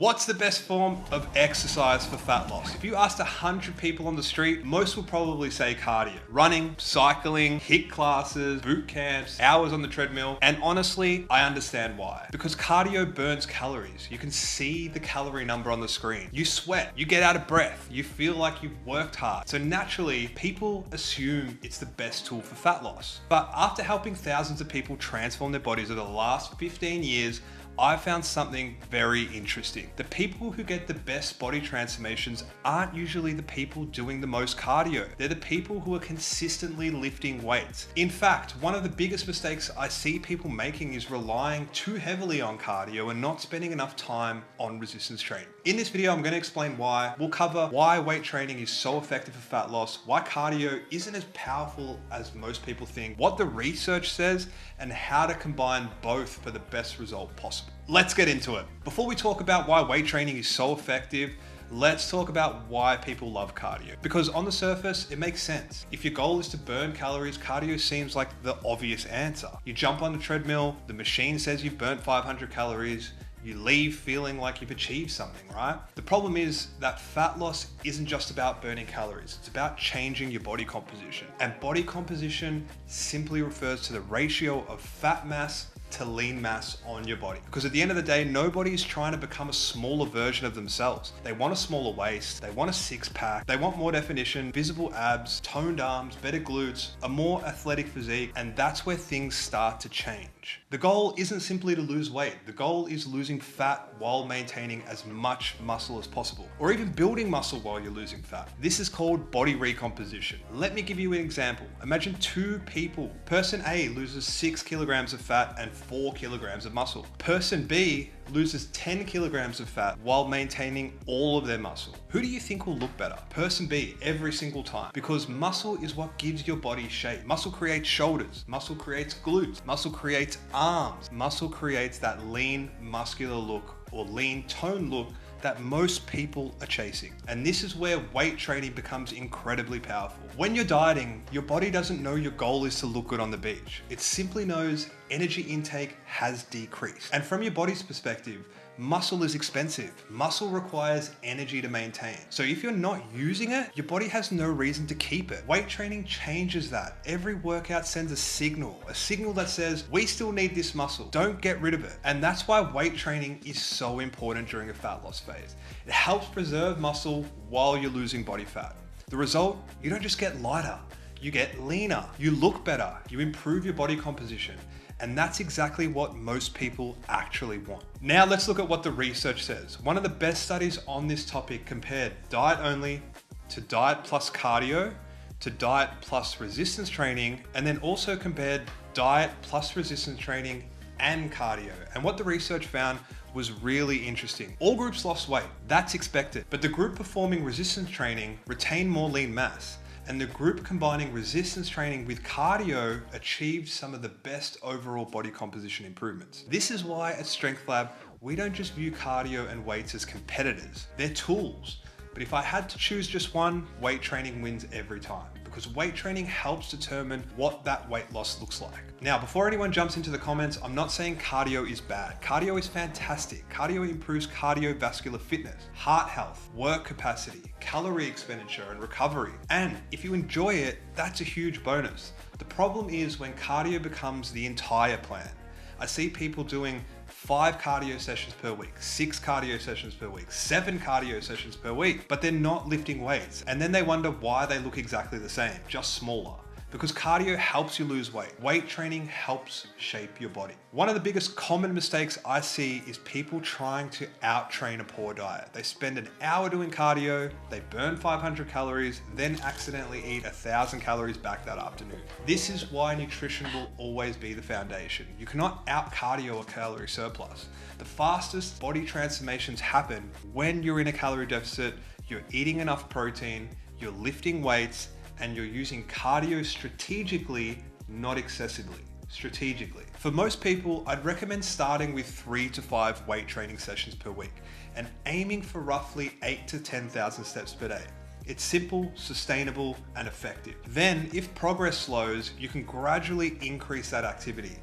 What's the best form of exercise for fat loss? If you asked 100 people on the street, most will probably say cardio. Running, cycling, HIIT classes, boot camps, hours on the treadmill. And honestly, I understand why. Because cardio burns calories. You can see the calorie number on the screen. You sweat, you get out of breath, you feel like you've worked hard. So naturally, people assume it's the best tool for fat loss. But after helping thousands of people transform their bodies over the last 15 years, I found something very interesting. The people who get the best body transformations aren't usually the people doing the most cardio. They're the people who are consistently lifting weights. In fact, one of the biggest mistakes I see people making is relying too heavily on cardio and not spending enough time on resistance training. In this video, I'm going to explain why. We'll cover why weight training is so effective for fat loss, why cardio isn't as powerful as most people think, what the research says, and how to combine both for the best result possible. Let's get into it. Before we talk about why weight training is so effective, let's talk about why people love cardio. Because on the surface, it makes sense. If your goal is to burn calories, cardio seems like the obvious answer. You jump on the treadmill, the machine says you've burnt 500 calories, you leave feeling like you've achieved something, right? The problem is that fat loss isn't just about burning calories. It's about changing your body composition. And body composition simply refers to the ratio of fat mass to lean mass on your body. Because at the end of the day, nobody's trying to become a smaller version of themselves. They want a smaller waist, they want a six pack, they want more definition, visible abs, toned arms, better glutes, a more athletic physique, and that's where things start to change. The goal isn't simply to lose weight. The goal is losing fat while maintaining as much muscle as possible, or even building muscle while you're losing fat. This is called body recomposition. Let me give you an example. Imagine two people. Person A loses 6 kilograms of fat and 4 kilograms of muscle. Person B loses 10 kilograms of fat while maintaining all of their muscle. Who do you think will look better? Person B, every single time. Because muscle is what gives your body shape. Muscle creates shoulders, muscle creates glutes, muscle creates arms, muscle creates that lean muscular look or lean tone look that most people are chasing. And this is where weight training becomes incredibly powerful. When you're dieting, your body doesn't know your goal is to look good on the beach. It simply knows energy intake has decreased. And from your body's perspective, muscle is expensive. Muscle requires energy to maintain. So if you're not using it, your body has no reason to keep it. Weight training changes that. Every workout sends a signal that says, we still need this muscle. Don't get rid of it. And that's why weight training is so important during a fat loss phase. It helps preserve muscle while you're losing body fat. The result, you don't just get lighter, you get leaner, you look better, you improve your body composition. And that's exactly what most people actually want. Now let's look at what the research says. One of the best studies on this topic compared diet only to diet plus cardio to diet plus resistance training, and then also compared diet plus resistance training and cardio. And what the research found was really interesting. All groups lost weight, that's expected, but the group performing resistance training retained more lean mass. And the group combining resistance training with cardio achieved some of the best overall body composition improvements. This is why at Strength Lab, we don't just view cardio and weights as competitors, they're tools. But if I had to choose just one, weight training wins every time, because weight training helps determine what that weight loss looks like. Now, before anyone jumps into the comments, I'm not saying cardio is bad. Cardio is fantastic. Cardio improves cardiovascular fitness, heart health, work capacity, calorie expenditure, and recovery. And if you enjoy it, that's a huge bonus. The problem is when cardio becomes the entire plan. I see people doing 5 cardio sessions per week, 6 cardio sessions per week, 7 cardio sessions per week, but they're not lifting weights. And then they wonder why they look exactly the same, just smaller. Because cardio helps you lose weight. Weight training helps shape your body. One of the biggest common mistakes I see is people trying to out-train a poor diet. They spend an hour doing cardio, they burn 500 calories, then accidentally eat 1,000 calories back that afternoon. This is why nutrition will always be the foundation. You cannot out-cardio a calorie surplus. The fastest body transformations happen when you're in a calorie deficit, you're eating enough protein, you're lifting weights, and you're using cardio strategically, not excessively. Strategically. For most people, I'd recommend starting with 3 to 5 weight training sessions per week and aiming for roughly 8 to 10,000 steps per day. It's simple, sustainable, and effective. Then, if progress slows, you can gradually increase that activity.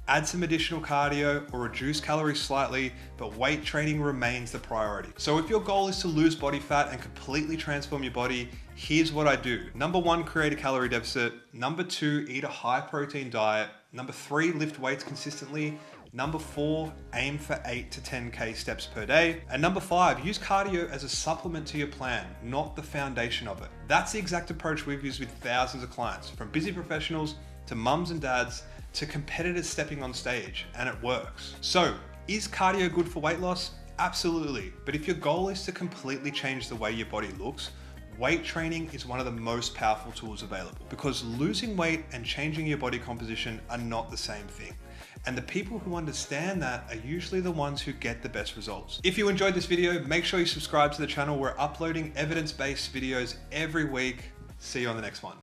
Add some additional cardio or reduce calories slightly, but weight training remains the priority. So if your goal is to lose body fat and completely transform your body, here's what I do. Number 1, create a calorie deficit. Number 2, eat a high protein diet. Number 3, lift weights consistently. Number 4, aim for 8 to 10K steps per day. And number 5, use cardio as a supplement to your plan, not the foundation of it. That's the exact approach we've used with thousands of clients, from busy professionals to mums and dads to competitors stepping on stage, and it works. So, is cardio good for weight loss? Absolutely. But if your goal is to completely change the way your body looks, weight training is one of the most powerful tools available, because losing weight and changing your body composition are not the same thing. And the people who understand that are usually the ones who get the best results. If you enjoyed this video, make sure you subscribe to the channel. We're uploading evidence-based videos every week. See you on the next one.